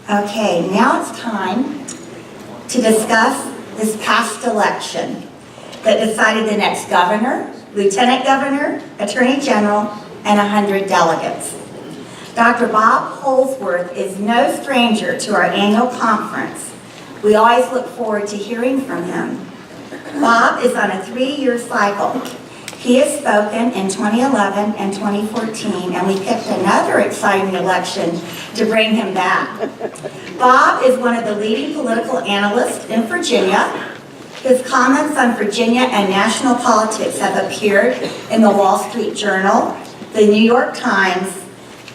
Okay, now it's time to discuss this past election that decided the next governor, lieutenant governor, attorney general, and 100 delegates. Dr. Bob Holsworth is no stranger to our annual conference. We always look forward to hearing from him. Bob is on a 3-year cycle. He has spoken in 2011 and 2014, and we picked another exciting election to bring him back. Bob is one of the leading political analysts in Virginia. His comments on Virginia and national politics have appeared in the Wall Street Journal, the New York Times,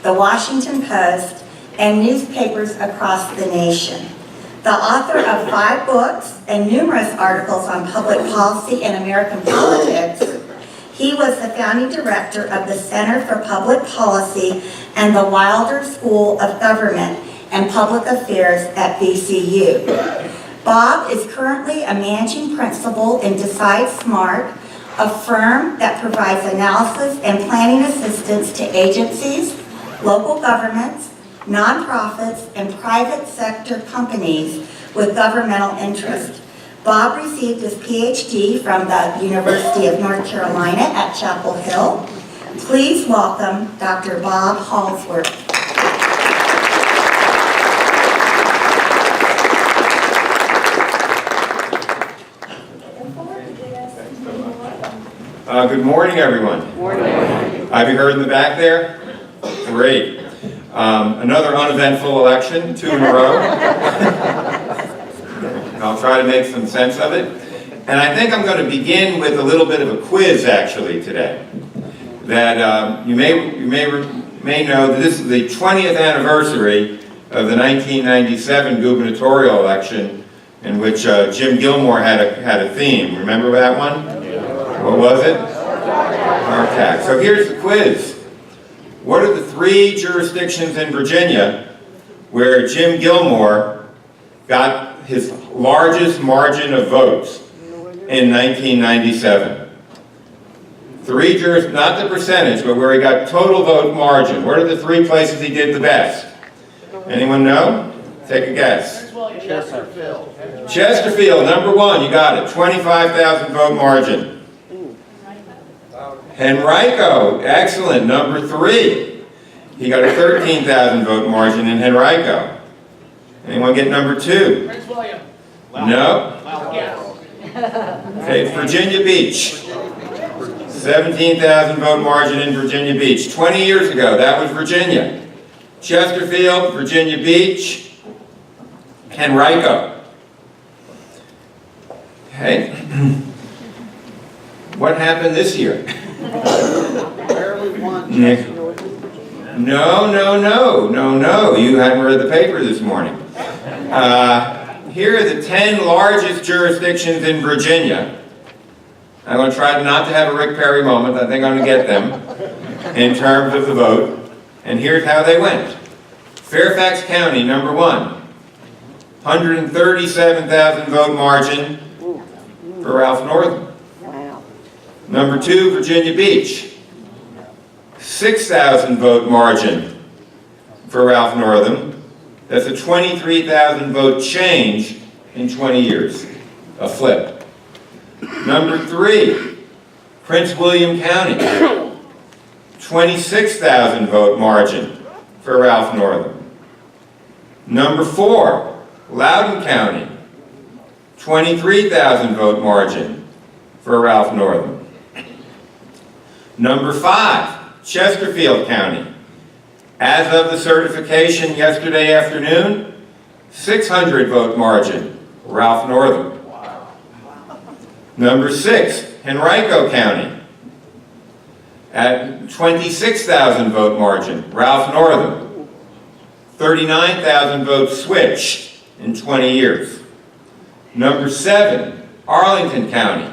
the Washington Post, and newspapers across the nation. The author of 5 books and numerous articles on public policy and American politics, he was the founding director of the Center for Public Policy and the Wilder School of Government and Public Affairs at VCU. Bob is currently a managing principal in Decide Smart, a firm that provides analysis and planning assistance to agencies, local governments, nonprofits, and private sector companies with governmental interest. Bob received his PhD from the University of North Carolina at Chapel Hill. Please welcome Dr. Bob Holsworth. Good morning, everyone. Good morning. Have you heard in the back there? Great. Another uneventful election, 2 in a row. I'll try to make some sense of it. And I think I'm going to begin with a little bit of a quiz, actually, today. That you may know that this is the 20th anniversary of the 1997 gubernatorial election, in which Jim Gilmore had a theme. Remember that one? What was it? RTAC. So here's the quiz. What are the 3 jurisdictions in Virginia where Jim Gilmore got his largest margin of votes in 1997? 3 jurisdictions, not the percentage, but where he got total vote margin. What are the 3 places he did the best? Anyone know? Take a guess. Chesterfield. Chesterfield, number 1, you got it. 25,000 vote margin. Henrico, excellent, number 3. He got a 13,000 vote margin in Henrico. Anyone get number 2? Prince William. No? Okay, it's Virginia Beach. 17,000 vote margin in Virginia Beach. 20 years ago, that was Virginia. Chesterfield, Virginia Beach, Henrico. Okay. What happened this year? Barely won. No. You hadn't read the paper this morning. Here are the 10 largest jurisdictions in Virginia. I'm going to try not to have a Rick Perry moment. I think I'm going to get them in terms of the vote. And here's how they went. Fairfax County, number 1. 137,000 vote margin for Ralph Northam. Number 2, Virginia Beach. 6,000 vote margin for Ralph Northam. That's a 23,000 vote change in 20 years. A flip. Number 3, Prince William County. 26,000 vote margin for Ralph Northam. Number 4, Loudoun County. 23,000 vote margin for Ralph Northam. Number 5, Chesterfield County. As of the certification yesterday afternoon, 600 vote margin, Ralph Northam. Number 6, Henrico County. At 26,000 vote margin, Ralph Northam. 39,000 vote switch in 20 years. Number 7, Arlington County.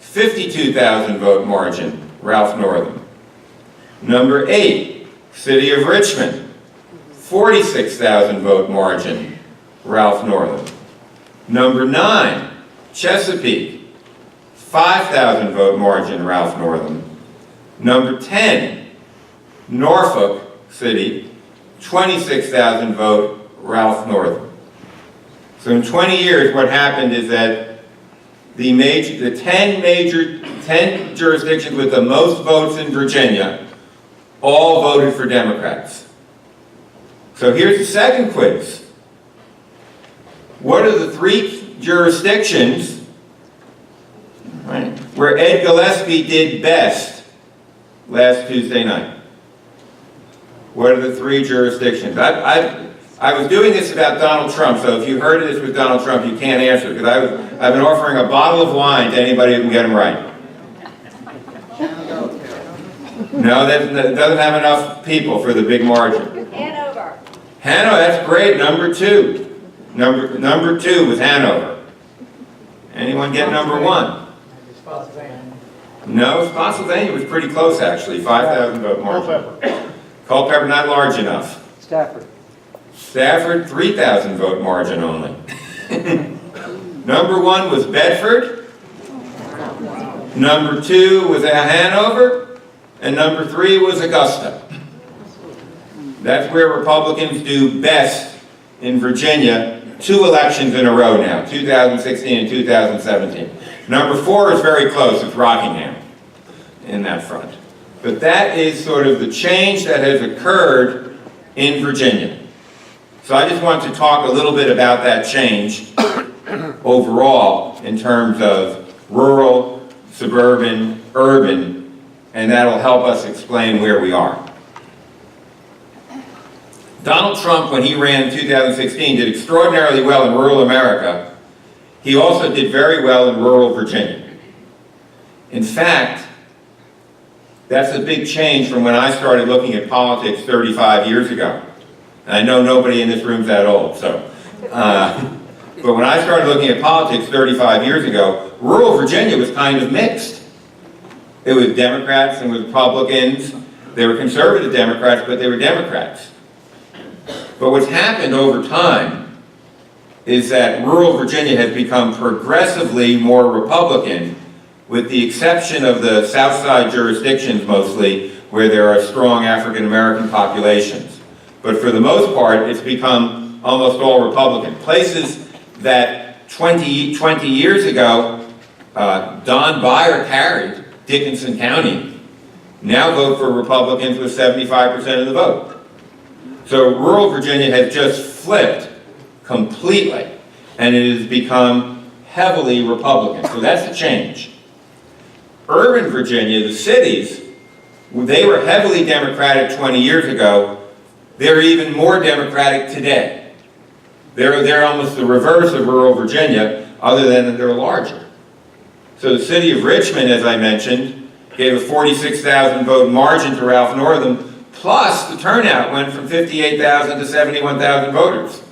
52,000 vote margin, Ralph Northam. Number 8, City of Richmond, 46,000 vote margin, Ralph Northam. Number 9, Chesapeake, 5,000 vote margin, Ralph Northam. Number 10, Norfolk City, 26,000 vote, Ralph Northam. So in 20 years, what happened is that the 10 jurisdictions with the most votes in Virginia all voted for Democrats. So here's the second quiz. What are the 3 jurisdictions, right, where Ed Gillespie did best last Tuesday night? What are the 3 jurisdictions? I was doing this about Donald Trump, so if you heard this with Donald Trump, you can't answer, because I've been offering a bottle of wine to anybody who can get him right. No, that doesn't have enough people for the big margin. Hanover. Hanover, that's great, number 2. Number 2 was Hanover. Anyone get number 1? No, Spotsylvania was pretty close, actually, 5,000 vote margin. Culpeper, not large enough. Stafford, 3,000 vote margin only. Number 1 was Bedford. Number 2 was Hanover. And number 3 was Augusta. That's where Republicans do best in Virginia, 2 elections in a row now, 2016 and 2017. Number 4 is very close, it's Rockingham in that front. But that is sort of the change that has occurred in Virginia. So I just want to talk a little bit about that change overall in terms of rural, suburban, urban, and that'll help us explain where we are. Donald Trump, when he ran in 2016, did extraordinarily well in rural America. He also did very well in rural Virginia. In fact, that's a big change from when I started looking at politics 35 years ago. And I know nobody in this room's that old, so. But when I started looking at politics 35 years ago, rural Virginia was kind of mixed. It was Democrats and Republicans. They were conservative Democrats, but they were Democrats. But what's happened over time is that rural Virginia has become progressively more Republican, with the exception of the South Side jurisdictions mostly, where there are strong African American populations. But for the most part, it's become almost all Republican. Places that 20 years ago, Don Beyer carried, Dickinson County, now vote for Republicans with 75% of the vote. So rural Virginia has just flipped completely, and it has become heavily Republican. So that's a change. Urban Virginia, the cities, they were heavily Democratic 20 years ago. They're even more Democratic today. They're almost the reverse of rural Virginia, other than that they're larger. So the city of Richmond, as I mentioned, gave a 46,000 vote margin to Ralph Northam, plus the turnout went from 58,000 to 71,000 voters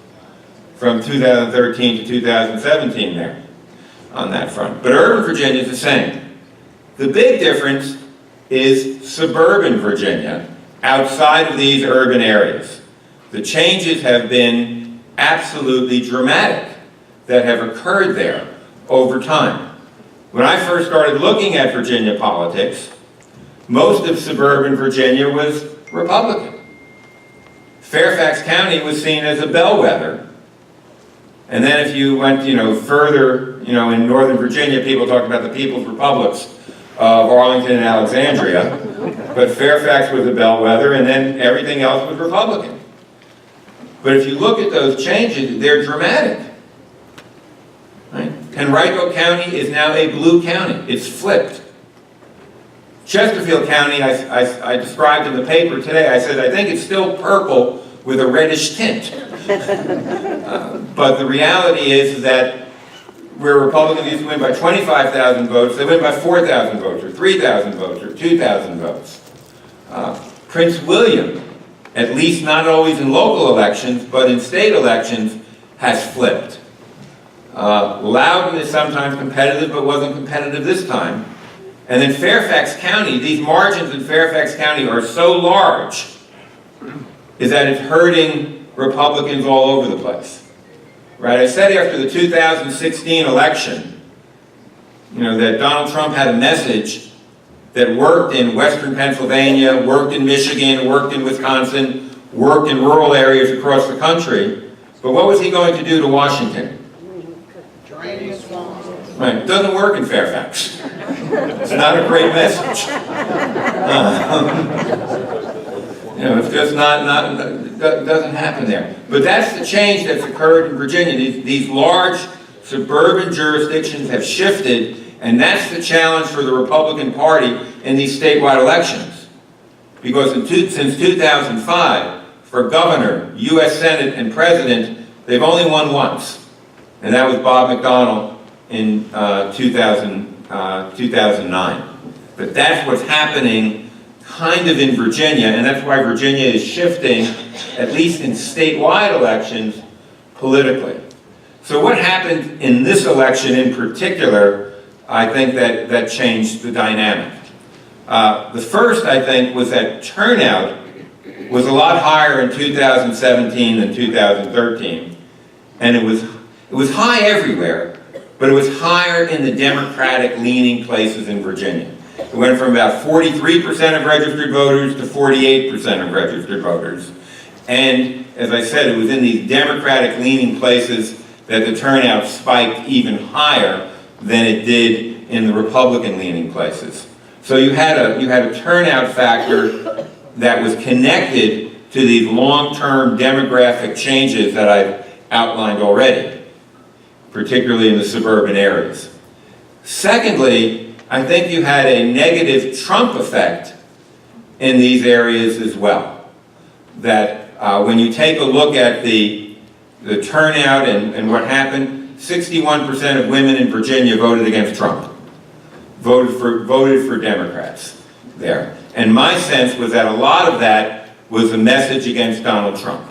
from 2013 to 2017 there on that front. But urban Virginia is the same. The big difference is suburban Virginia, outside of these urban areas. The changes have been absolutely dramatic that have occurred there over time. When I first started looking at Virginia politics, most of suburban Virginia was Republican. Fairfax County was seen as a bellwether. And then if you went, further, in Northern Virginia, people talked about the People's Republics of Arlington and Alexandria. But Fairfax was a bellwether, and then everything else was Republican. But if you look at those changes, they're dramatic. Right? Henrico County is now a blue county. It's flipped. Chesterfield County, I described in the paper today, I said, I think it's still purple with a reddish tint. But the reality is that where Republicans used to win by 25,000 votes, they win by 4,000 votes, or 3,000 votes, or 2,000 votes. Prince William, at least not always in local elections, but in state elections, has flipped. Loudon is sometimes competitive, but wasn't competitive this time. And then Fairfax County, these margins in Fairfax County are so large, is that it's hurting Republicans all over the place. Right? I said after the 2016 election, that Donald Trump had a message that worked in Western Pennsylvania, worked in Michigan, worked in Wisconsin, worked in rural areas across the country, But what was he going to do to Washington? Drain the swamp. Right, it doesn't work in Fairfax. It's not a great message. It's just doesn't happen there. But that's the change that's occurred in Virginia. These large suburban jurisdictions have shifted, and that's the challenge for the Republican Party in these statewide elections. Because since 2005, for governor, U.S. Senate, and president, they've only won once. And that was Bob McDonnell in 2009. But that's what's happening kind of in Virginia, and that's why Virginia is shifting, at least in statewide elections, politically. So what happened in this election in particular, I think that changed the dynamic. The first, I think, was that turnout was a lot higher in 2017 than 2013, and it was high everywhere, but it was higher in the Democratic-leaning places in Virginia. It went from about 43% of registered voters to 48% of registered voters. And, as I said, it was in these Democratic-leaning places that the turnout spiked even higher than it did in the Republican-leaning places. So you had a turnout factor that was connected to these long-term demographic changes that I've outlined already, particularly in the suburban areas. Secondly, I think you had a negative Trump effect in these areas as well. That when you take a look at the turnout and what happened, 61% of women in Virginia voted against Trump, voted for Democrats there. And my sense was that a lot of that was a message against Donald Trump.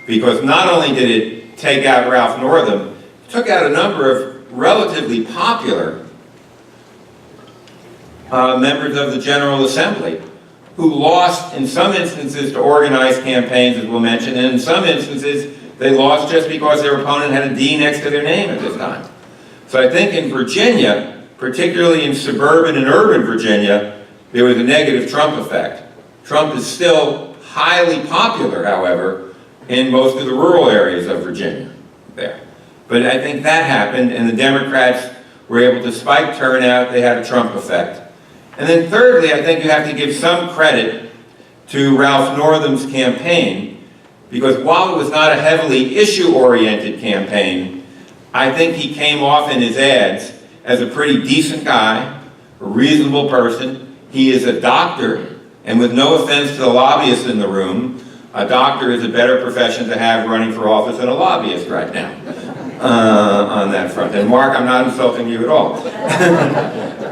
Because not only did it take out Ralph Northam, it took out a number of relatively popular members of the General Assembly who lost in some instances to organized campaigns, as we'll mention, and in some instances they lost just because their opponent had a D next to their name at this time. So I think in Virginia, particularly in suburban and urban Virginia, there was a negative Trump effect. Trump is still highly popular, however, in most of the rural areas of Virginia there. But I think that happened, and the Democrats were able to spike turnout. They had a Trump effect. And then thirdly, I think you have to give some credit to Ralph Northam's campaign, because while it was not a heavily issue-oriented campaign, I think he came off in his ads as a pretty decent guy, a reasonable person. He is a doctor, and with no offense to the lobbyists in the room, a doctor is a better profession to have running for office than a lobbyist right now on that front. And Mark, I'm not insulting you at all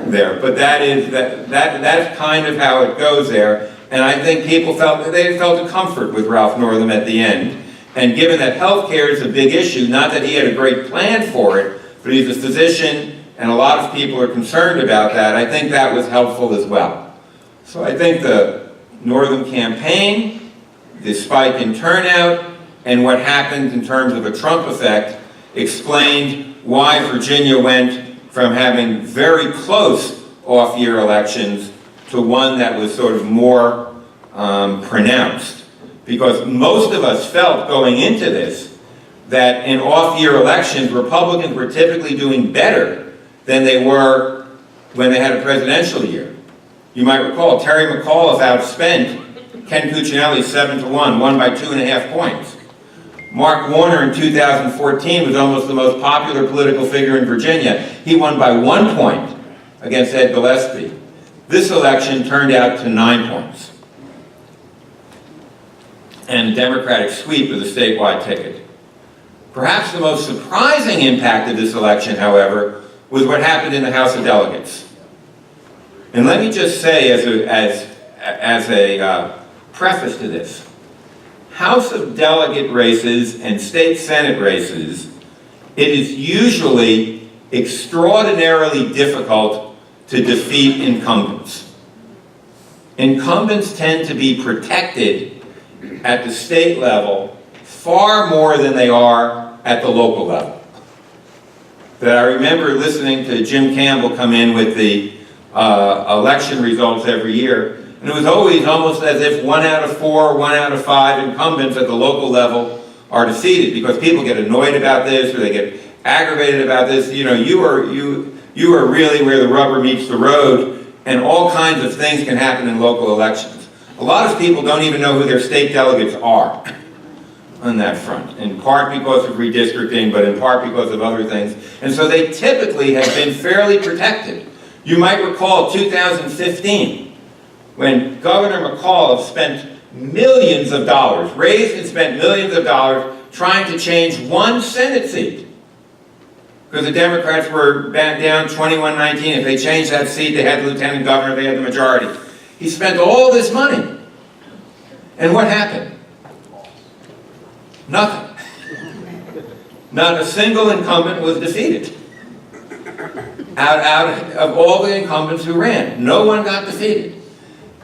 there, but that's kind of how it goes there. And I think people felt a comfort with Ralph Northam at the end. And given that health care is a big issue, not that he had a great plan for it, but he's a physician, and a lot of people are concerned about that, I think that was helpful as well. So I think the Northam campaign, the spike in turnout, and what happened in terms of a Trump effect explained why Virginia went from having very close off-year elections to one that was sort of more pronounced. Because most of us felt going into this that in off-year elections, Republicans were typically doing better than they were when they had a presidential year. You might recall, Terry McAuliffe outspent Ken Cuccinelli 7-1, won by 2.5 points. Mark Warner in 2014 was almost the most popular political figure in Virginia. He won by 1 point against Ed Gillespie. This election turned out to 9 points. And a Democratic sweep of the statewide ticket. Perhaps the most surprising impact of this election, however, was what happened in the House of Delegates. And let me just say as a preface to this, House of Delegate races and state Senate races, it is usually extraordinarily difficult to defeat incumbents. Incumbents tend to be protected at the state level far more than they are at the local level. That I remember listening to Jim Campbell come in with the election results every year, and it was always almost as if 1 out of 4, 1 out of 5 incumbents at the local level are defeated, because people get annoyed about this or they get aggravated about this. You know, you are really where the rubber meets the road, and all kinds of things can happen in local elections. A lot of people don't even know who their state delegates are on that front, in part because of redistricting, but in part because of other things. And so they typically have been fairly protected. You might recall 2015, when Governor McAuliffe spent millions of dollars, raised and spent millions of dollars trying to change one Senate seat. Because the Democrats were down 21-19. If they changed that seat, they had the lieutenant governor, they had the majority. He spent all this money. And what happened? Nothing. Not a single incumbent was defeated. Out of all the incumbents who ran, no one got defeated.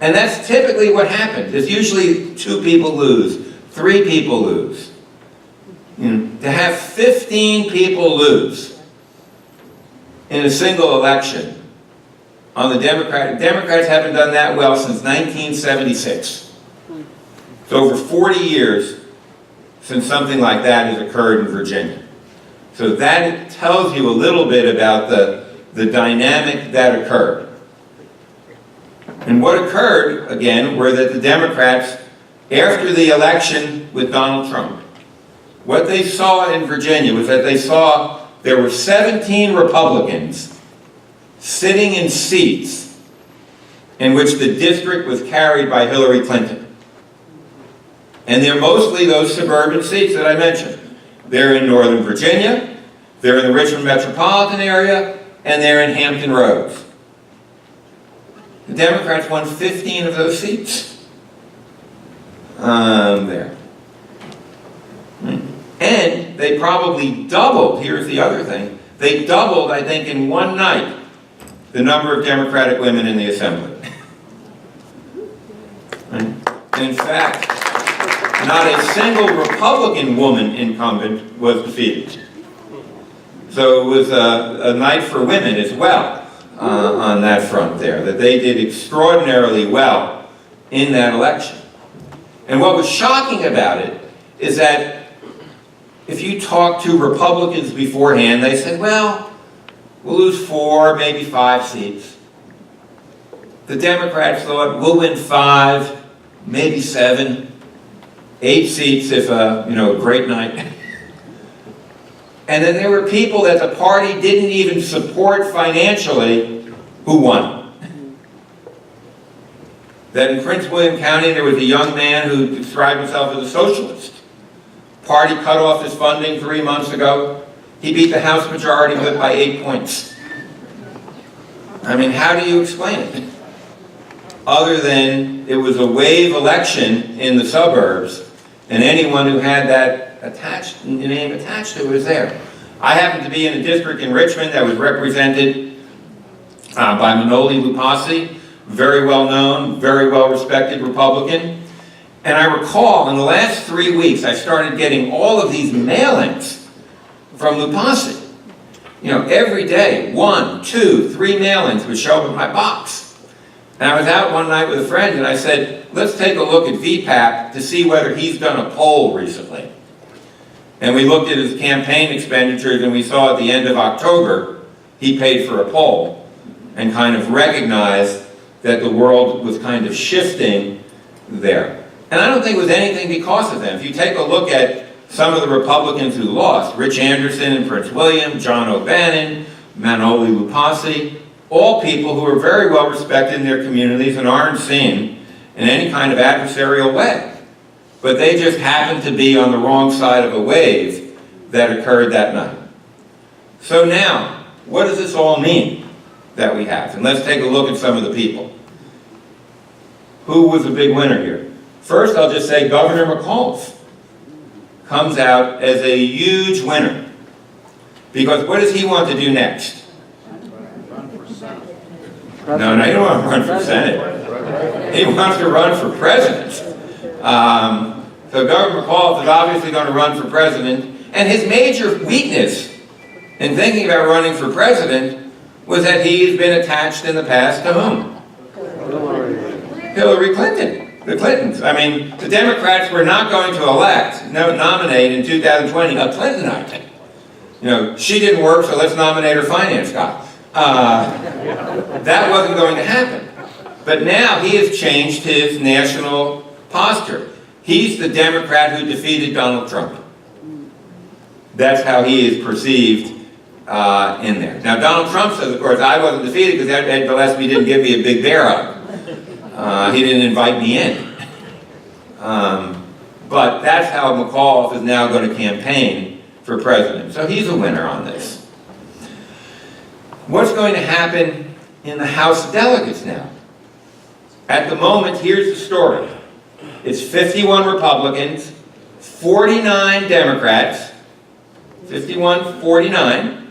And that's typically what happens. It's usually 2 people lose, 3 people lose. To have 15 people lose in a single election on the Democrats haven't done that well since 1976. It's over 40 years since something like that has occurred in Virginia. So that tells you a little bit about the dynamic that occurred. And what occurred, again, were that the Democrats, after the election with Donald Trump, what they saw in Virginia was that they saw there were 17 Republicans sitting in seats in which the district was carried by Hillary Clinton. And they're mostly those suburban seats that I mentioned. They're in Northern Virginia, they're in the Richmond metropolitan area, and they're in Hampton Roads. The Democrats won 15 of those seats. There. And they probably doubled, here's the other thing, they doubled, I think, in one night, the number of Democratic women in the Assembly. And in fact, not a single Republican woman incumbent was defeated. So it was a night for women as well on that front there, that they did extraordinarily well in that election. And what was shocking about it is that if you talk to Republicans beforehand, they said, well, we'll lose 4, maybe 5 seats. The Democrats thought, we'll win 5, maybe 7, 8 seats if a great night. And then there were people that the party didn't even support financially who won. That in Prince William County there was a young man who described himself as a socialist. Party cut off his funding 3 months ago. He beat the House Majority Whip by 8 points. I mean, how do you explain it? Other than it was a wave election in the suburbs, and anyone who had that name attached to it was there. I happened to be in a district in Richmond that was represented by Manoli Lupasi, very well known, very well respected Republican. And I recall in the last 3 weeks, I started getting all of these mailings from Lupasi. Every day, 1, 2, 3 mailings would show up in my box. And I was out one night with a friend and I said, let's take a look at VACo to see whether he's done a poll recently. And we looked at his campaign expenditures and we saw at the end of October, he paid for a poll and kind of recognized that the world was kind of shifting there. And I don't think it was anything because of them. If you take a look at some of the Republicans who lost, Rich Anderson in Prince William, John O'Bannon, Manoli Lupasi, all people who are very well respected in their communities and aren't seen in any kind of adversarial way. But they just happened to be on the wrong side of a wave that occurred that night. So now, what does this all mean that we have? And let's take a look at some of the people. Who was a big winner here? First, I'll just say Governor McAuliffe comes out as a huge winner. Because what does he want to do next? No, he don't want to run for Senate. He wants to run for president. So Governor McAuliffe is obviously going to run for president. And his major weakness in thinking about running for president was that he's been attached in the past to whom? Hillary Clinton. the Clintons. I mean, the Democrats were not going to nominate in 2020 a Clintonite. You know, she didn't work, so let's nominate her finance guy. That wasn't going to happen. But now he has changed his national posture. He's the Democrat who defeated Donald Trump. That's how he is perceived in there. Now, Donald Trump says, of course, I wasn't defeated because Ed Gillespie didn't give me a big bear hug. He didn't invite me in. But that's how McAuliffe is now going to campaign for president. So he's a winner on this. What's going to happen in the House of Delegates now? At the moment, here's the story. It's 51 Republicans, 49 Democrats, 51-49,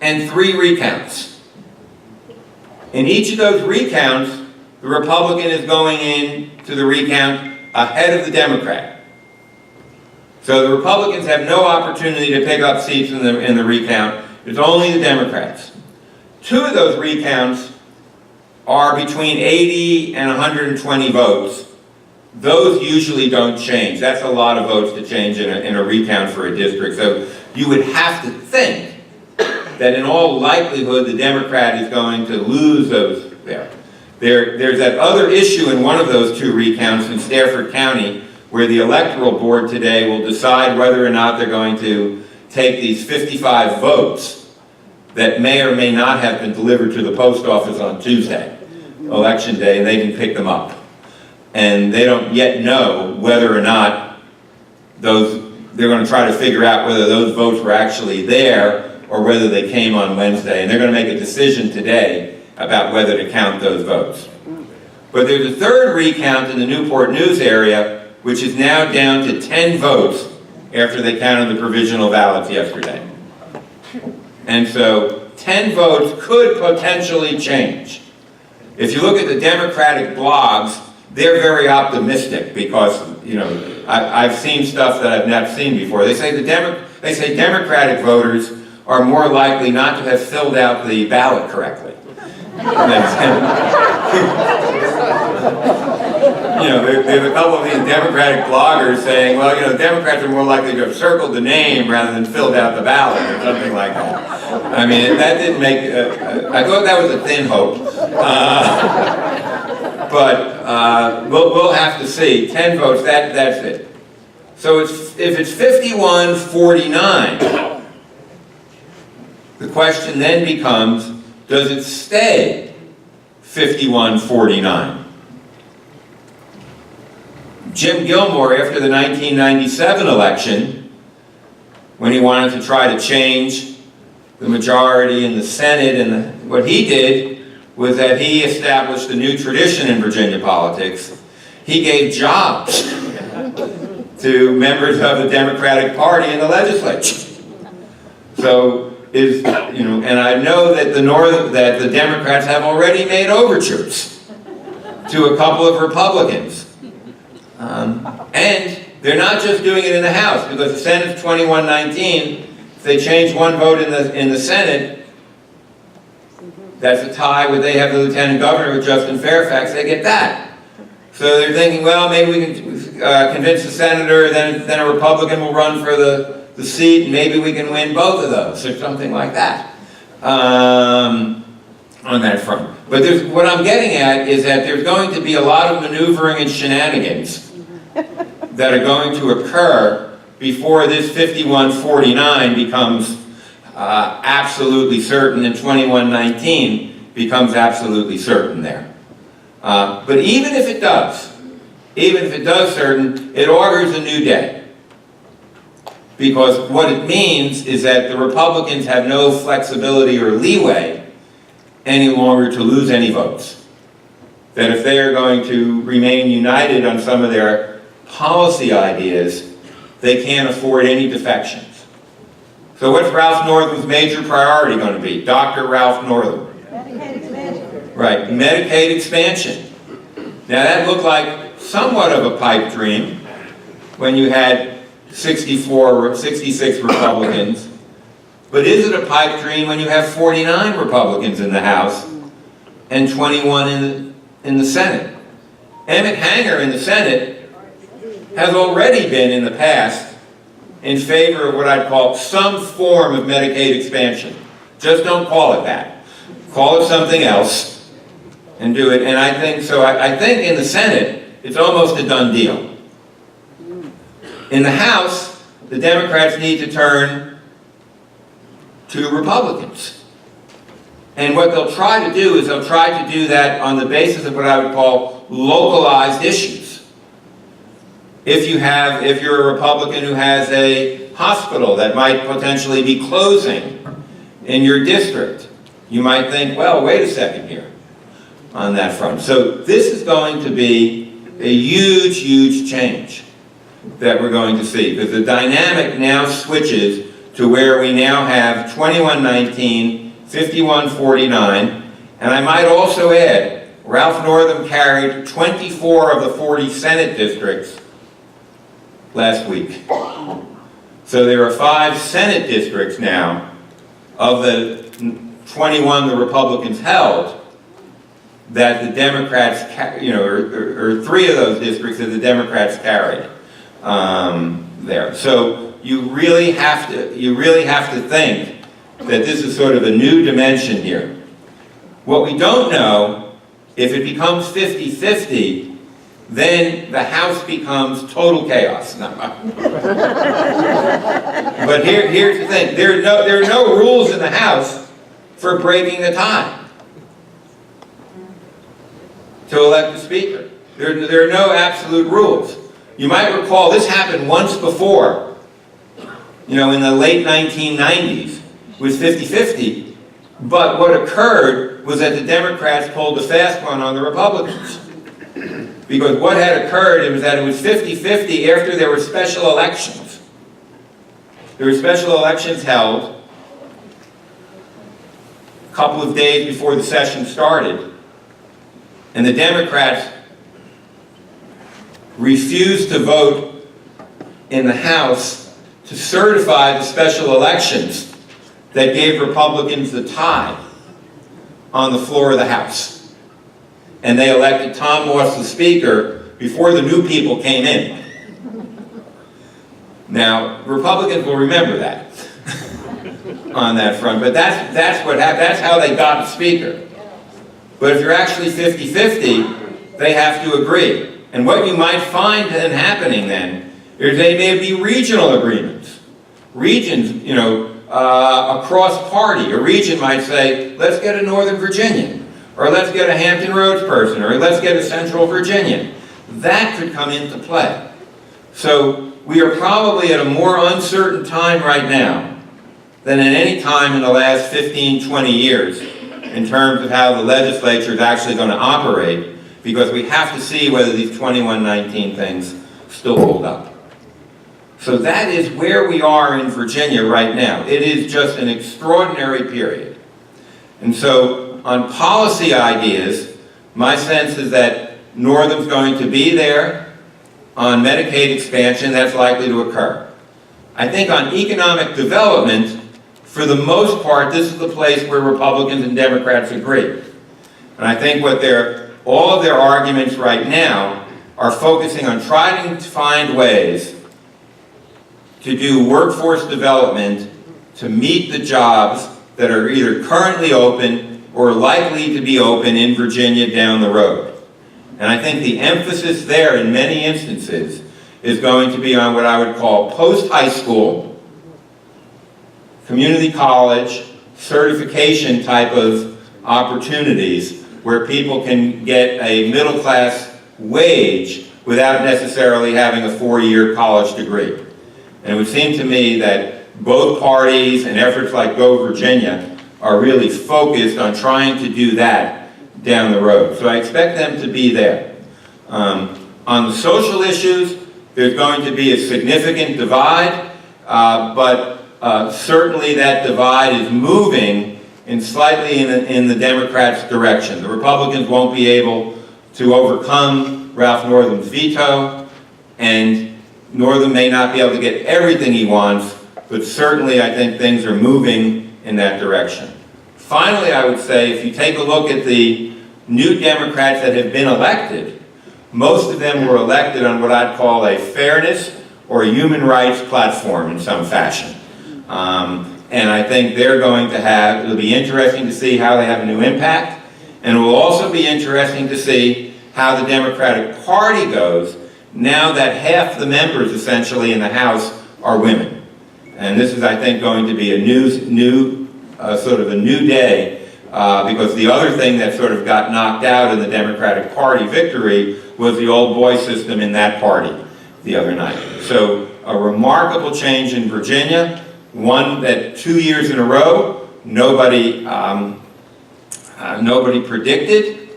and 3 recounts. In each of those recounts, the Republican is going in to the recount ahead of the Democrat. So the Republicans have no opportunity to pick up seats in the recount. It's only the Democrats. 2 of those recounts are between 80 and 120 votes. Those usually don't change. That's a lot of votes to change in a recount for a district. So you would have to think that in all likelihood the Democrat is going to lose those there. There's that other issue in one of those 2 recounts in Stafford County where the electoral board today will decide whether or not they're going to take these 55 votes that may or may not have been delivered to the post office on Tuesday, election day, and they can pick them up. And they don't yet know whether or not they're going to try to figure out whether those votes were actually there or whether they came on Wednesday. And they're going to make a decision today about whether to count those votes. But there's a 3rd recount in the Newport News area, which is now down to 10 votes after they counted the provisional ballots yesterday. And so 10 votes could potentially change. If you look at the Democratic blogs, they're very optimistic because, you know, I've seen stuff that I've not seen before. They say Democratic voters are more likely not to have filled out the ballot correctly. You know, there's a couple of these Democratic bloggers saying, well, you know, Democrats are more likely to have circled the name rather than filled out the ballot or something like that. I mean, that didn't make, I thought that was a thin hope. But we'll have to see. 10 votes, that's it. So if it's 51-49, the question then becomes, does it stay 51-49? Jim Gilmore, after the 1997 election, when he wanted to try to change the majority in the Senate, and what he did was that he established a new tradition in Virginia politics. He gave jobs to members of the Democratic Party in the legislature. So and I know that the Democrats have already made overtures to a couple of Republicans. And they're not just doing it in the House, because the Senate's 21-19. If they change one vote in the Senate, that's a tie where they have the lieutenant governor with Justin Fairfax, they get that. So they're thinking, well, maybe we can convince the senator, then a Republican will run for the seat, and maybe we can win both of those, or something like that, on that front. But what I'm getting at is that there's going to be a lot of maneuvering and shenanigans that are going to occur before this 51-49 becomes absolutely certain, and 21-19 becomes absolutely certain there. But even if it does certain, it augurs a new day. Because what it means is that the Republicans have no flexibility or leeway any longer to lose any votes. That if they are going to remain united on some of their policy ideas, they can't afford any defections. So what's Ralph Northam's major priority going to be? Dr. Ralph Northam. Medicaid expansion. Right, Medicaid expansion. Now that looked like somewhat of a pipe dream when you had 66 Republicans. But is it a pipe dream when you have 49 Republicans in the House and 21 in the Senate? Emmett Hanger in the Senate has already been in the past in favor of what I'd call some form of Medicaid expansion. Just don't call it that. Call it something else and do it. And I think so. I think in the Senate, it's almost a done deal. In the House, the Democrats need to turn to Republicans. And what they'll try to do is they'll try to do that on the basis of what I would call localized issues. If you're a Republican who has a hospital that might potentially be closing in your district, you might think, well, wait a second here on that front. So this is going to be a huge, huge change that we're going to see, because the dynamic now switches to where we now have 2119, 5149, and I might also add, Ralph Northam carried 24 of the 40 Senate districts last week. So there are 5 Senate districts now of the 21 the Republicans held that the Democrats, or 3 of those districts that the Democrats carried there. So you really have to think that this is sort of a new dimension here. What we don't know, if it becomes 50-50, then the House becomes total chaos. But here's the thing, there are no rules in the House for breaking the tie to elect the Speaker. There are no absolute rules. You might recall this happened once before, in the late 1990s with 50-50, but what occurred was that the Democrats pulled the fast one on the Republicans. Because what had occurred was that it was 50-50 after there were special elections. There were special elections held a couple of days before the session started, and the Democrats refused to vote in the House to certify the special elections that gave Republicans the tie on the floor of the House. And they elected Tom Moss the Speaker before the new people came in. Now, Republicans will remember that on that front, but that's what happened. That's how they got the Speaker. But if you're actually 50-50, they have to agree. And what you might find then happening then is they may be regional agreements. Regions, across party. A region might say, let's get a Northern Virginian, or let's get a Hampton Roads person, or let's get a Central Virginian. That could come into play. So we are probably at a more uncertain time right now than at any time in the last 15, 20 years in terms of how the legislature is actually going to operate, because we have to see whether these 2119 things still hold up. So that is where we are in Virginia right now. It is just an extraordinary period. And so on policy ideas, my sense is that Northam's going to be there. On Medicaid expansion, that's likely to occur. I think on economic development, for the most part, this is the place where Republicans and Democrats agree. And I think all of their arguments right now are focusing on trying to find ways to do workforce development to meet the jobs that are either currently open or likely to be open in Virginia down the road. And I think the emphasis there in many instances is going to be on what I would call post-high school, community college, certification type of opportunities where people can get a middle-class wage without necessarily having a 4-year college degree. And it would seem to me that both parties and efforts like Go Virginia are really focused on trying to do that down the road. So I expect them to be there. On the social issues, there's going to be a significant divide, but certainly that divide is moving slightly in the Democrats' direction. The Republicans won't be able to overcome Ralph Northam's veto, and Northam may not be able to get everything he wants, but certainly I think things are moving in that direction. Finally, I would say if you take a look at the new Democrats that have been elected, most of them were elected on what I'd call a fairness or a human rights platform in some fashion. And I think they're going to have, it'll be interesting to see how they have a new impact, and it will also be interesting to see how the Democratic Party goes now that half the members essentially in the House are women. And this is, I think, going to be a sort of a new day, because the other thing that sort of got knocked out in the Democratic Party victory was the old boy system in that party the other night. So a remarkable change in Virginia, one that 2 years in a row nobody predicted.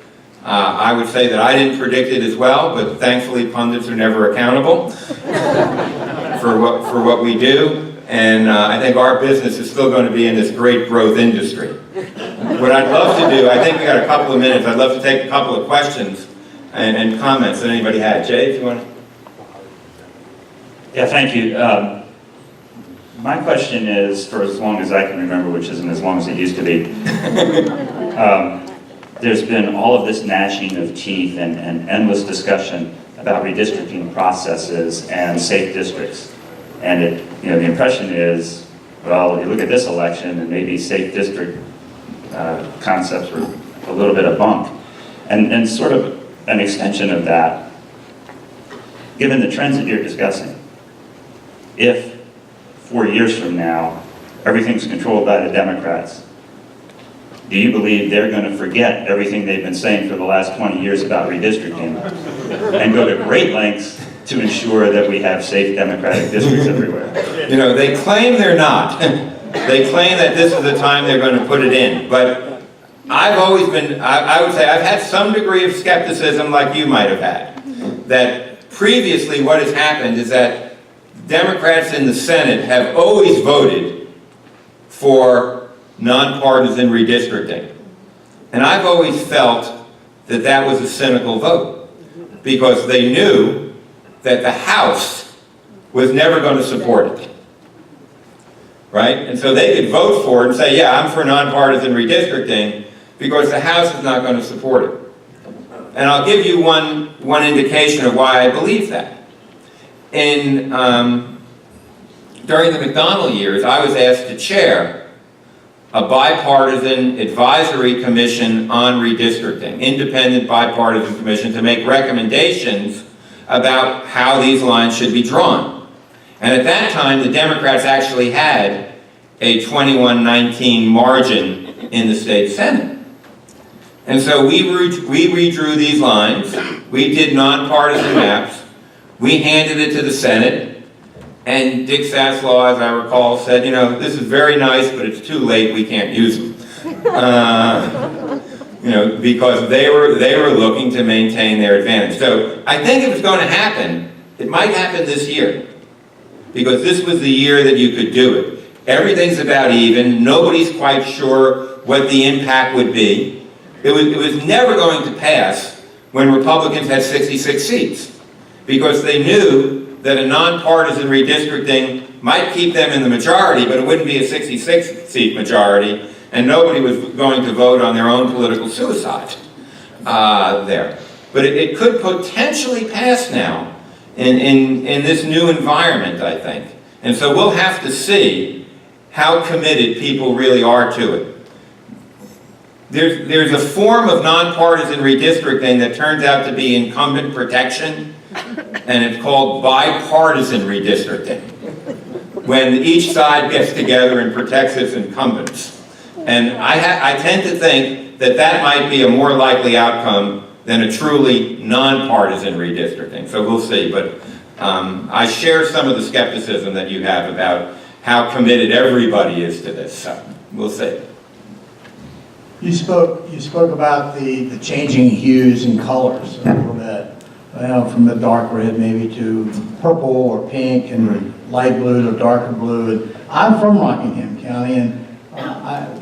I would say that I didn't predict it as well, but thankfully pundits are never accountable for what we do. And I think our business is still going to be in this great growth industry. What I'd love to do, I think we got a couple of minutes, I'd love to take a couple of questions and comments that anybody had. Jay, if you want to. Yeah, thank you. My question is, for as long as I can remember, which isn't as long as it used to be, there's been all of this gnashing of teeth and endless discussion about redistricting processes and safe districts. And the impression is, well, you look at this election and maybe safe district concepts were a little bit of bunk. And sort of an extension of that, given the trends that you're discussing, if 4 years from now everything's controlled by the Democrats, do you believe they're going to forget everything they've been saying for the last 20 years about redistricting and go to great lengths to ensure that we have safe Democratic districts everywhere? You know, they claim they're not. They claim that this is the time they're going to put it in. But I've always been, I would say, I've had some degree of skepticism like you might have had. That previously what has happened is that Democrats in the Senate have always voted for nonpartisan redistricting. And I've always felt that that was a cynical vote, because they knew that the House was never going to support it. Right? And so they could vote for it and say, yeah, I'm for nonpartisan redistricting, because the House is not going to support it. And I'll give you one indication of why I believe that. During the McDonnell years, I was asked to chair a bipartisan advisory commission on redistricting, independent bipartisan commission, to make recommendations about how these lines should be drawn. And at that time, the Democrats actually had a 21-19 margin in the state Senate. And so we redrew these lines, we did nonpartisan maps, we handed it to the Senate, and Dick Saslaw, as I recall, said, you know, this is very nice, but it's too late, we can't use them. You know, because they were looking to maintain their advantage. So I think if it's going to happen, it might happen this year, because this was the year that you could do it. Everything's about even, nobody's quite sure what the impact would be. It was never going to pass when Republicans had 66 seats, because they knew that a nonpartisan redistricting might keep them in the majority, but it wouldn't be a 66-seat majority, and nobody was going to vote on their own political suicide there. But it could potentially pass now in this new environment, I think. And so we'll have to see how committed people really are to it. There's a form of nonpartisan redistricting that turns out to be incumbent protection, and it's called bipartisan redistricting, when each side gets together and protects its incumbents. And I tend to think that that might be a more likely outcome than a truly nonpartisan redistricting. So we'll see. But I share some of the skepticism that you have about how committed everybody is to this. So we'll see. You spoke about the changing hues and colors a little bit. From the dark red maybe to purple or pink and light blue to darker blue. And I'm from Rockingham County, and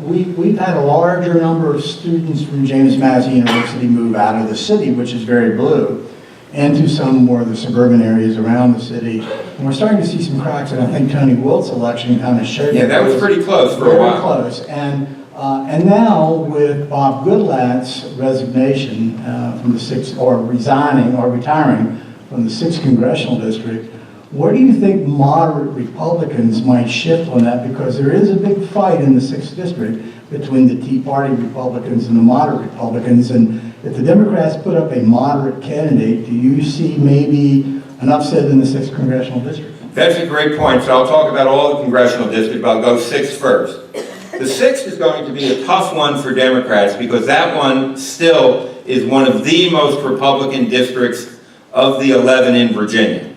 we've had a larger number of students from James Madison University move out of the city, which is very blue, and to some more of the suburban areas around the city. And we're starting to see some cracks, and I think Tony Wilt's election kind of showed that was pretty close for a while. Very close. And And now with Bob Goodlatte's resignation from the 6th, or resigning or retiring from the 6th Congressional District, where do you think moderate Republicans might shift on that? Because there is a big fight in the 6th District between the Tea Party Republicans and the moderate Republicans. And if the Democrats put up a moderate candidate, do you see maybe an upset in the 6th Congressional District? That's a great point. So I'll talk about all the congressional districts, but I'll go 6th first. The 6th is going to be a tough one for Democrats because that one still is one of the most Republican districts of the 11 in Virginia.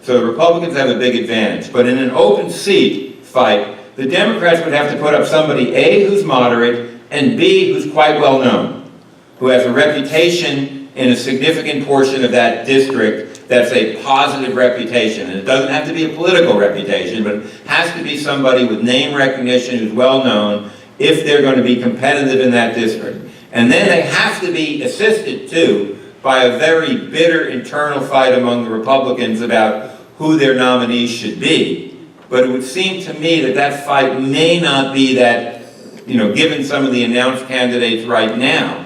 So the Republicans have a big advantage. But in an open seat fight, the Democrats would have to put up somebody, A, who's moderate, and B, who's quite well known, who has a reputation in a significant portion of that district that's a positive reputation. And it doesn't have to be a political reputation, but it has to be somebody with name recognition who's well known if they're going to be competitive in that district. And then they have to be assisted, too, by a very bitter internal fight among the Republicans about who their nominees should be. But it would seem to me that that fight may not be that, given some of the announced candidates right now.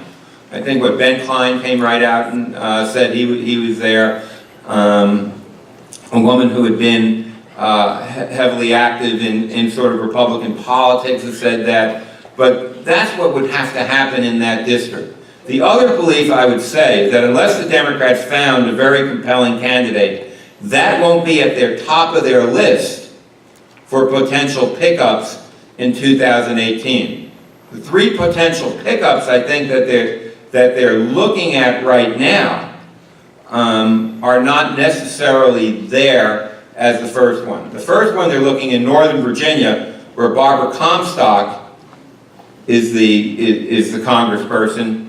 I think what Ben Klein came right out and said he was there. A woman who had been heavily active in sort of Republican politics has said that. But that's what would have to happen in that district. The other belief, I would say, is that unless the Democrats found a very compelling candidate, that won't be at their top of their list for potential pickups in 2018. The 3 potential pickups I think that they're looking at right now are not necessarily there as the first one. The first one they're looking in Northern Virginia, where Barbara Comstock is the congressperson.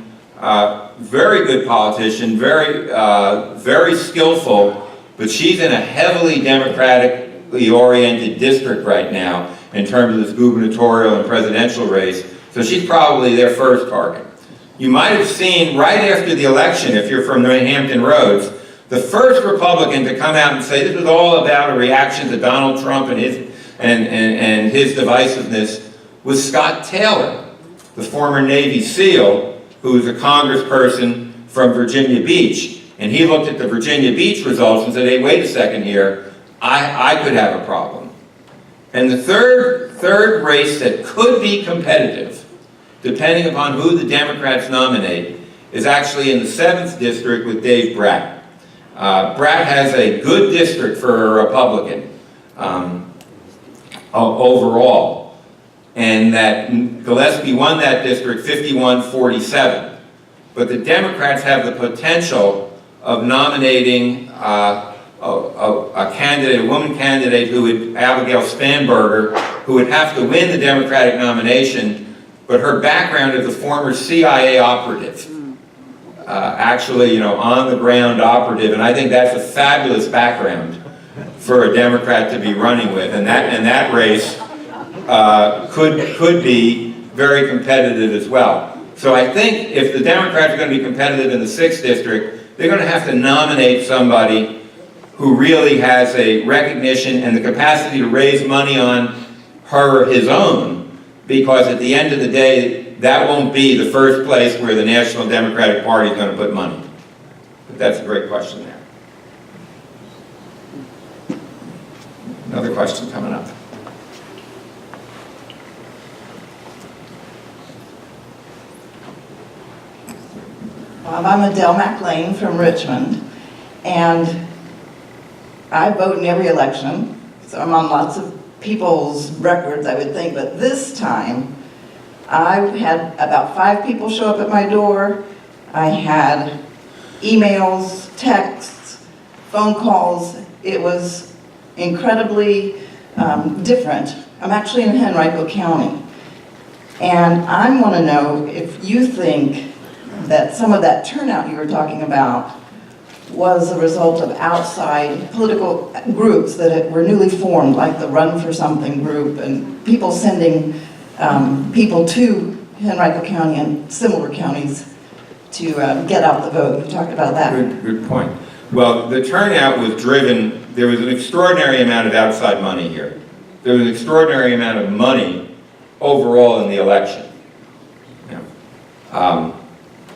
Very good politician, very skillful, but she's in a heavily Democratically oriented district right now in terms of this gubernatorial and presidential race. So she's probably their first target. You might have seen right after the election, if you're from New Hampton Roads, the first Republican to come out and say this was all about a reaction to Donald Trump and his divisiveness was Scott Taylor, the former Navy SEAL, who was a congressperson from Virginia Beach. And he looked at the Virginia Beach results and said, hey, wait a second here, I could have a problem. And the third race that could be competitive, depending upon who the Democrats nominate, is actually in the 7th district with Dave Bratt. Bratt has a good district for a Republican overall, and that Gillespie won that district 51-47. But the Democrats have the potential of nominating a candidate, a woman candidate Abigail Spanberger, who would have to win the Democratic nomination, but her background is a former CIA operative. Actually, on the ground operative, and I think that's a fabulous background for a Democrat to be running with, and that race could be very competitive as well. So I think if the Democrats are going to be competitive in the 6th district, they're going to have to nominate somebody who really has a recognition and the capacity to raise money on her or his own, because at the end of the day, that won't be the first place where the National Democratic Party is going to put money. But that's a great question there. Another question coming up. I'm Adele McLean from Richmond, and I vote in every election, so I'm on lots of people's records, I would think, but this time, I had about 5 people show up at my door. I had emails, texts, phone calls. It was incredibly different. I'm actually in Henrico County, and I want to know if you think that some of that turnout you were talking about was a result of outside political groups that were newly formed, like the Run for Something group, and people sending people to Henrico County and similar counties to get out the vote. You talked about that. Good point. Well, the turnout was driven, there was an extraordinary amount of outside money here. There was an extraordinary amount of money overall in the election.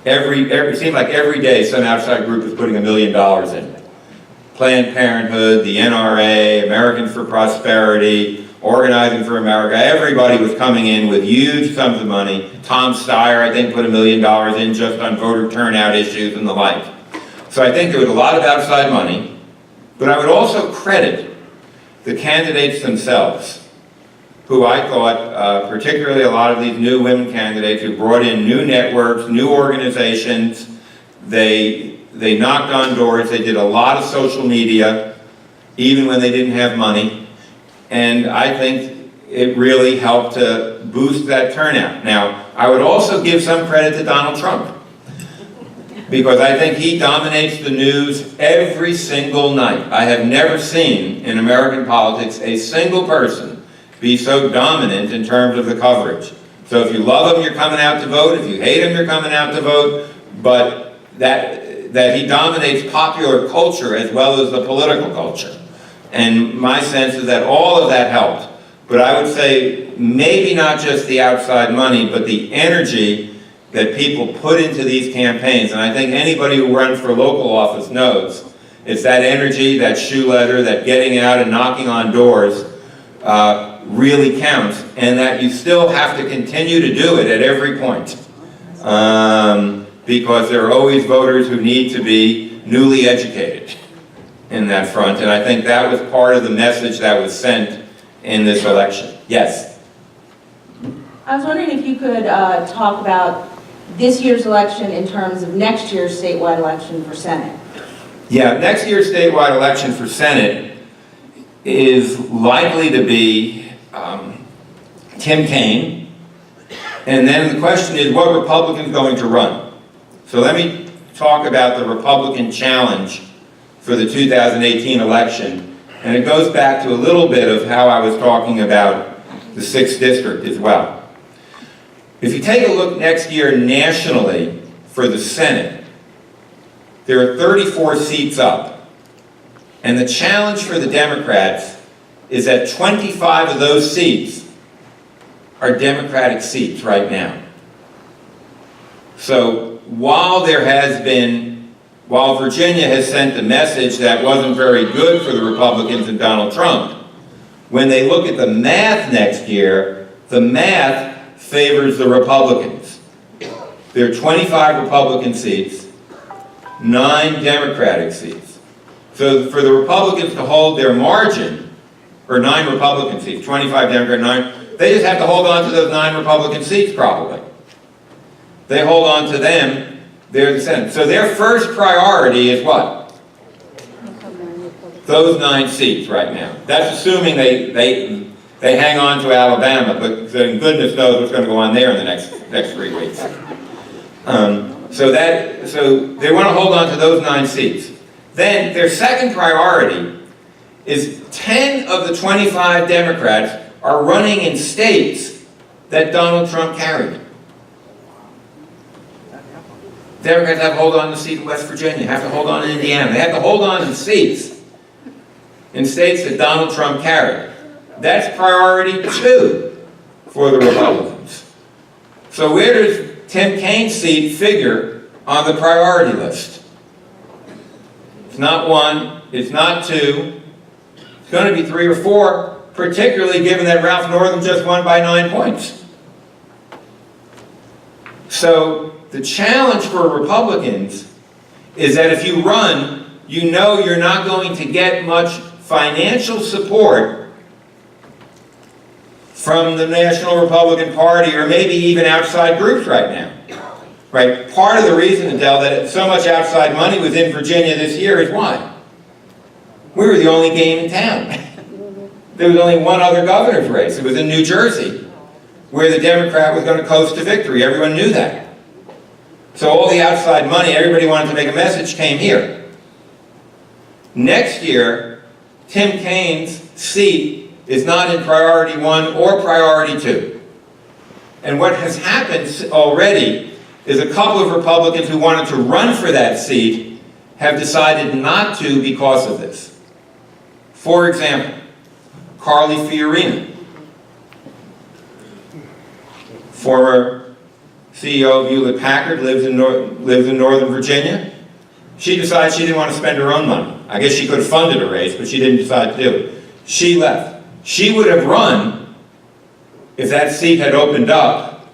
It seemed like every day some outside group was putting $1 million in it. Planned Parenthood, the NRA, Americans for Prosperity, Organizing for America, everybody was coming in with huge sums of money. Tom Steyer, I think, put $1 million in just on voter turnout issues and the like. So I think there was a lot of outside money, but I would also credit the candidates themselves, who I thought, particularly a lot of these new women candidates who brought in new networks, new organizations, they knocked on doors, they did a lot of social media, even when they didn't have money, and I think it really helped to boost that turnout. Now, I would also give some credit to Donald Trump, because I think he dominates the news every single night. I have never seen in American politics a single person be so dominant in terms of the coverage. So if you love him, you're coming out to vote. If you hate him, you're coming out to vote. But that he dominates popular culture as well as the political culture. And my sense is that all of that helped. But I would say maybe not just the outside money, but the energy that people put into these campaigns. And I think anybody who runs for local office knows it's that energy, that shoe leather, that getting out and knocking on doors really counts, and that you still have to continue to do it at every point. Because there are always voters who need to be newly educated in that front, and I think that was part of the message that was sent in this election. Yes? I was wondering if you could talk about this year's election in terms of next year's statewide election for Senate. Yeah, next year's statewide election for Senate is likely to be Tim Kaine, and then the question is, what Republican's going to run? So let me talk about the Republican challenge for the 2018 election, and it goes back to a little bit of how I was talking about the 6th District as well. If you take a look next year nationally for the Senate, there are 34 seats up, and the challenge for the Democrats is that 25 of those seats are Democratic seats right now. So while Virginia has sent a message that wasn't very good for the Republicans and Donald Trump, when they look at the math next year, the math favors the Republicans. There are 25 Republican seats, 9 Democratic seats. So for the Republicans to hold their margin, or 9 Republican seats, 25 Democrat, 9, they just have to hold on to those 9 Republican seats probably. They hold on to them, they're the Senate. So their first priority is what? Those 9 seats right now. That's assuming they hang on to Alabama, but then goodness knows what's going to go on there in the next 3 weeks. So they want to hold on to those 9 seats. Then their second priority is 10 of the 25 Democrats are running in states that Donald Trump carried. Democrats have to hold on to the seat in West Virginia, have to hold on in Indiana. They have to hold on to seats in states that Donald Trump carried. That's priority 2 for the Republicans. So where does Tim Kaine's seat figure on the priority list? It's not 1, it's not 2, it's going to be 3 or 4, particularly given that Ralph Northam just won by 9 points. So the challenge for Republicans is that if you run, you know you're not going to get much financial support from the National Republican Party or maybe even outside groups right now. Right? Part of the reason, Adele, that so much outside money was in Virginia this year is why? We were the only game in town. There was only one other governor's race. It was in New Jersey, where the Democrat was going to coast to victory. Everyone knew that. So all the outside money, everybody wanted to make a message, came here. Next year, Tim Kaine's seat is not in priority 1 or priority 2. And what has happened already is a couple of Republicans who wanted to run for that seat have decided not to because of this. For example, Carly Fiorina, former CEO of Hewlett Packard, lives in Northern Virginia. She decided she didn't want to spend her own money. I guess she could have funded a race, but she didn't decide to do it. She left. She would have run if that seat had opened up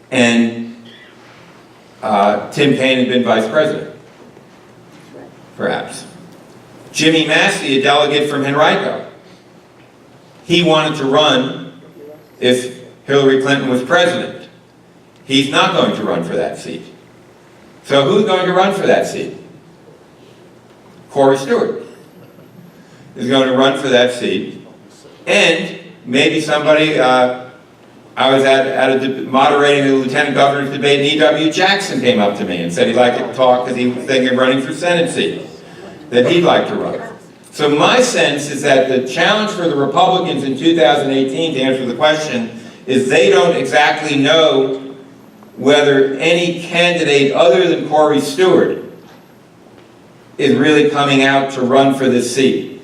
and Tim Kaine had been vice president, perhaps. Jimmy Massey, a delegate from Henrico, he wanted to run if Hillary Clinton was president. He's not going to run for that seat. So who's going to run for that seat? Corey Stewart is going to run for that seat. And maybe somebody, I was moderating the lieutenant governor's debate, and E.W. Jackson came up to me and said he'd like to talk because he was thinking of running for Senate seat, that he'd like to run. So my sense is that the challenge for the Republicans in 2018, to answer the question, is they don't exactly know whether any candidate other than Corey Stewart is really coming out to run for this seat,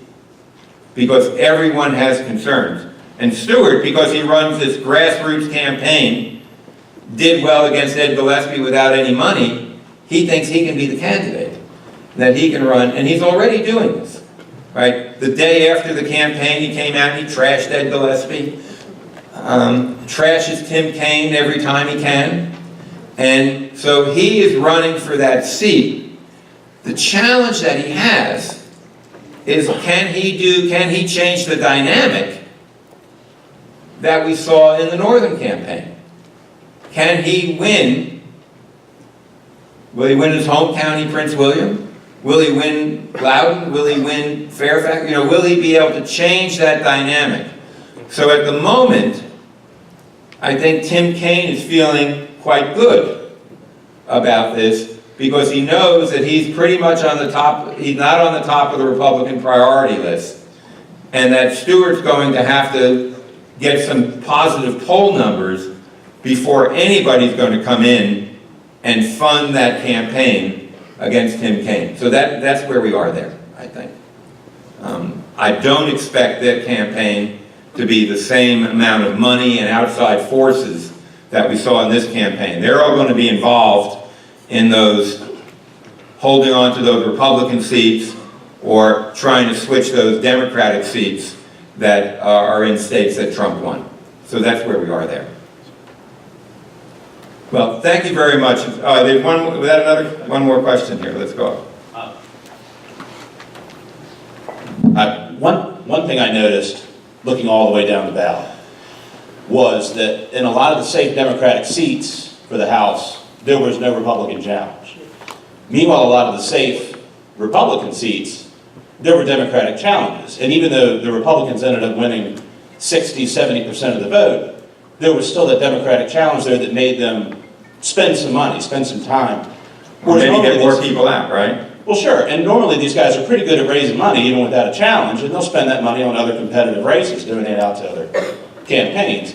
because everyone has concerns. And Stewart, because he runs this grassroots campaign, did well against Ed Gillespie without any money. He thinks he can be the candidate, that he can run, and he's already doing this. Right? The day after the campaign, he came out and he trashed Ed Gillespie, trashes Tim Kaine every time he can, and so he is running for that seat. The challenge that he has is, can he change the dynamic that we saw in the Northern campaign? Can he win? Will he win his home county, Prince William? Will he win Loudoun? Will he win Fairfax? Will he be able to change that dynamic? So at the moment, I think Tim Kaine is feeling quite good about this, because he knows that he's pretty much on the top, he's not on the top of the Republican priority list, and that Stewart's going to have to get some positive poll numbers before anybody's going to come in and fund that campaign against Tim Kaine. So that's where we are there, I think. I don't expect that campaign to be the same amount of money and outside forces that we saw in this campaign. They're all going to be involved in those, holding on to those Republican seats or trying to switch those Democratic seats that are in states that Trump won. So that's where we are there. Well, thank you very much. There's one more question here. Let's go. One thing I noticed, looking all the way down the ballot, was that in a lot of the safe Democratic seats for the House, there was no Republican challenge. Meanwhile, a lot of the safe Republican seats, there were Democratic challenges. And even though the Republicans ended up winning 60, 70% of the vote, there was still that Democratic challenge there that made them spend some money, spend some time. Or maybe get more people out, right? Well, sure, and normally these guys are pretty good at raising money even without a challenge, and they'll spend that money on other competitive races, doing it out to other campaigns.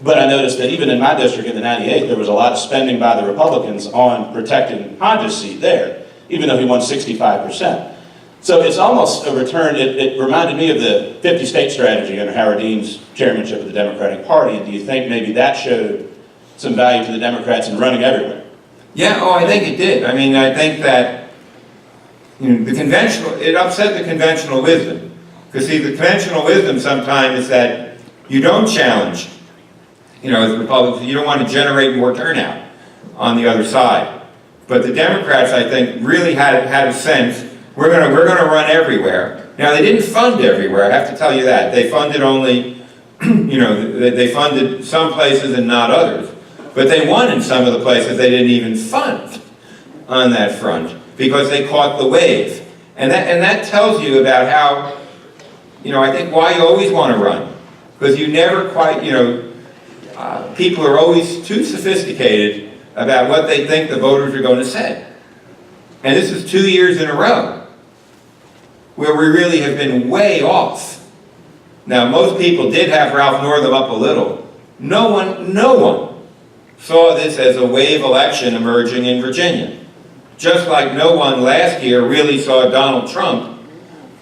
But I noticed that even in my district in the 98th, there was a lot of spending by the Republicans on protecting Hodges' seat there, even though he won 65%. So it's almost a return. It reminded me of the 50-state strategy under Howard Dean's chairmanship of the Democratic Party. And do you think maybe that showed some value to the Democrats in running everywhere? Yeah, I think it did. I mean, I think that it upset the conventional wisdom. Because see, the conventional wisdom sometimes is that you don't challenge, as Republicans, you don't want to generate more turnout on the other side. But the Democrats, I think, really had a sense, we're going to run everywhere. Now, they didn't fund everywhere, I have to tell you that. They funded only, they funded some places and not others. But they won in some of the places they didn't even fund on that front, because they caught the wave. And that tells you about how, I think why you always want to run. Because you never quite, people are always too sophisticated about what they think the voters are going to say. And this is 2 years in a row where we really have been way off. Now, most people did have Ralph Northam up a little. No one saw this as a wave election emerging in Virginia. Just like no one last year really saw Donald Trump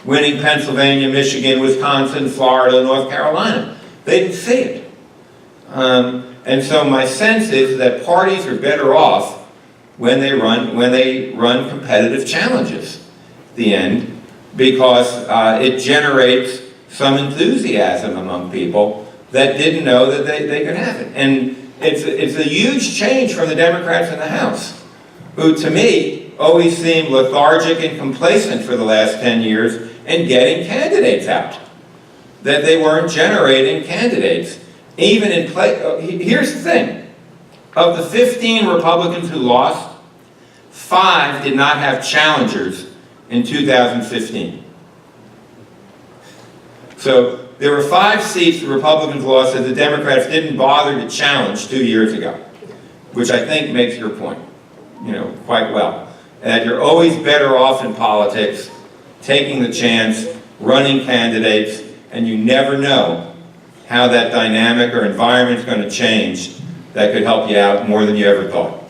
winning Pennsylvania, Michigan, Wisconsin, Florida, North Carolina. They didn't see it. And so my sense is that parties are better off when they run competitive challenges at the end, because it generates some enthusiasm among people that didn't know that they could have it. And it's a huge change from the Democrats in the House, who to me always seemed lethargic and complacent for the last 10 years in getting candidates out. That they weren't generating candidates. Even in here's the thing. Of the 15 Republicans who lost, 5 did not have challengers in 2015. So there were 5 seats the Republicans lost that the Democrats didn't bother to challenge 2 years ago, which I think makes your point, quite well. That you're always better off in politics taking the chance, running candidates, and you never know how that dynamic or environment is going to change that could help you out more than you ever thought.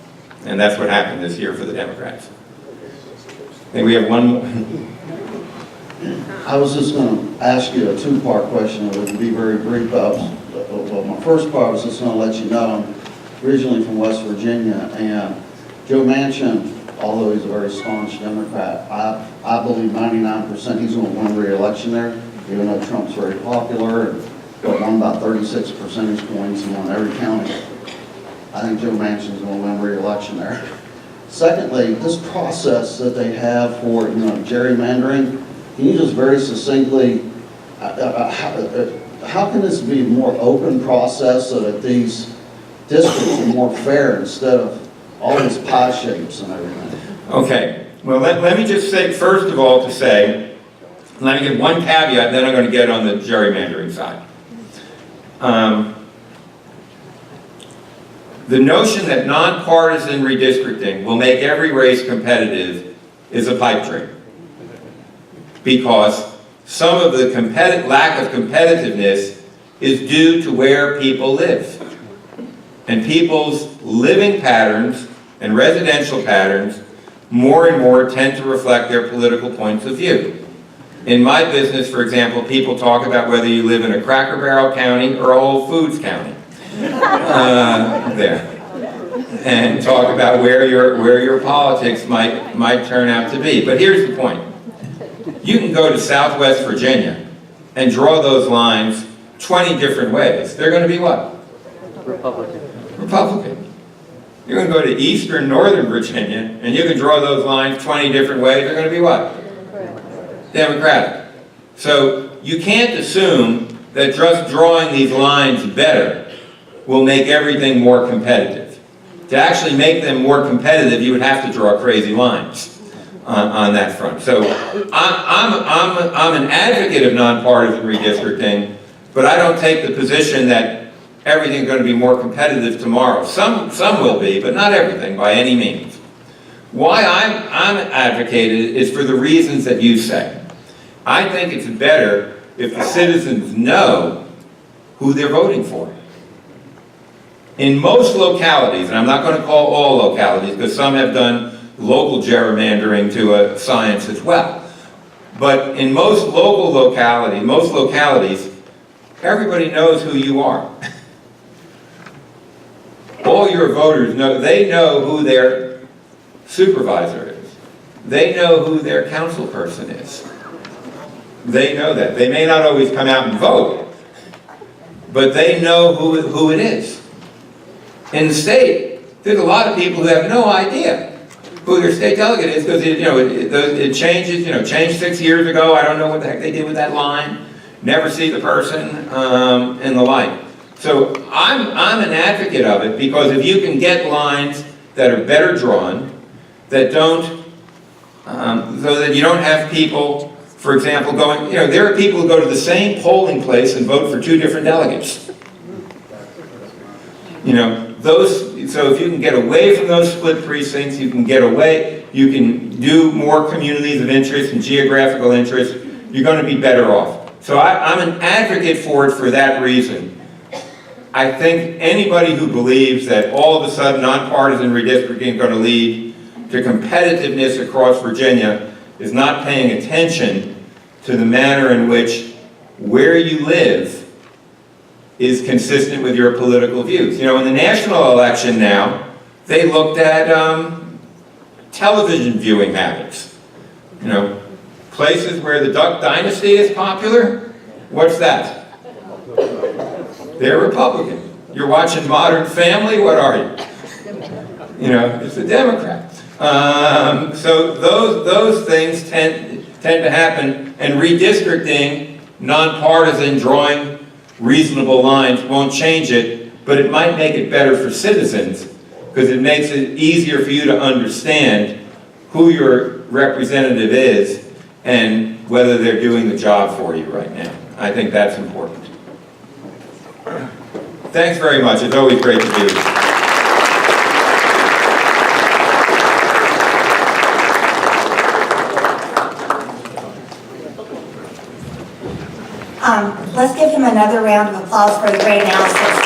And that's what happened this year for the Democrats. I think we have one more. I was just going to ask you a two-part question. It would be very brief. Well, my first part was just going to let you know I'm originally from West Virginia, and Joe Manchin, although he's a very staunch Democrat, I believe 99% he's going to win re-election there, even though Trump's very popular and won about 36 percentage points and won every county. I think Joe Manchin's going to win re-election there. Secondly, this process that they have for gerrymandering, can you just very succinctly, how can this be a more open process so that these districts are more fair instead of all these pie shapes and everything? Okay, well let me just say, first of all, let me give one caveat, then I'm going to get on the gerrymandering side. The notion that nonpartisan redistricting will make every race competitive is a pipe dream. Because some of the lack of competitiveness is due to where people live. And people's living patterns and residential patterns more and more tend to reflect their political points of view. In my business, for example, people talk about whether you live in a Cracker Barrel county or a Whole Foods county. And talk about where your politics might turn out to be. But here's the point. You can go to Southwest Virginia and draw those lines 20 different ways. They're going to be what? Republican. You're going to go to Eastern Northern Virginia and you can draw those lines 20 different ways. They're going to be what? Democratic. So you can't assume that just drawing these lines better will make everything more competitive. To actually make them more competitive, you would have to draw crazy lines on that front. So I'm an advocate of nonpartisan redistricting, but I don't take the position that everything's going to be more competitive tomorrow. Some will be, but not everything by any means. Why I'm advocated is for the reasons that you say. I think it's better if the citizens know who they're voting for. In most localities, and I'm not going to call all localities because some have done local gerrymandering to a science as well, but in most localities, everybody knows who you are. All your voters know, they know who their supervisor is. They know who their council person is. They know that. They may not always come out and vote, but they know who it is. In the state, there's a lot of people who have no idea who their state delegate is because it changes. Changed 6 years ago. I don't know what the heck they did with that line. Never see the person and the like. So I'm an advocate of it because if you can get lines that are better drawn, that don't, so that you don't have people, for example, going. There are people who go to the same polling place and vote for 2 different delegates. So if you can get away from those split precincts, you can do more communities of interest and geographical interest, you're going to be better off. So I'm an advocate for it for that reason. I think anybody who believes that all of a sudden nonpartisan redistricting is going to lead to competitiveness across Virginia is not paying attention to the manner in which where you live is consistent with your political views. You know, in the national election now, they looked at television viewing habits. You know, places where the Duck Dynasty is popular, what's that? They're Republican. You're watching Modern Family, what are you? You know, it's a Democrat. So those things tend to happen, and redistricting, nonpartisan, drawing reasonable lines won't change it, but it might make it better for citizens, because it makes it easier for you to understand who your representative is and whether they're doing the job for you right now. I think that's important. Thanks very much. It's always great to be with you. Let's give him another round of applause for the great analysis.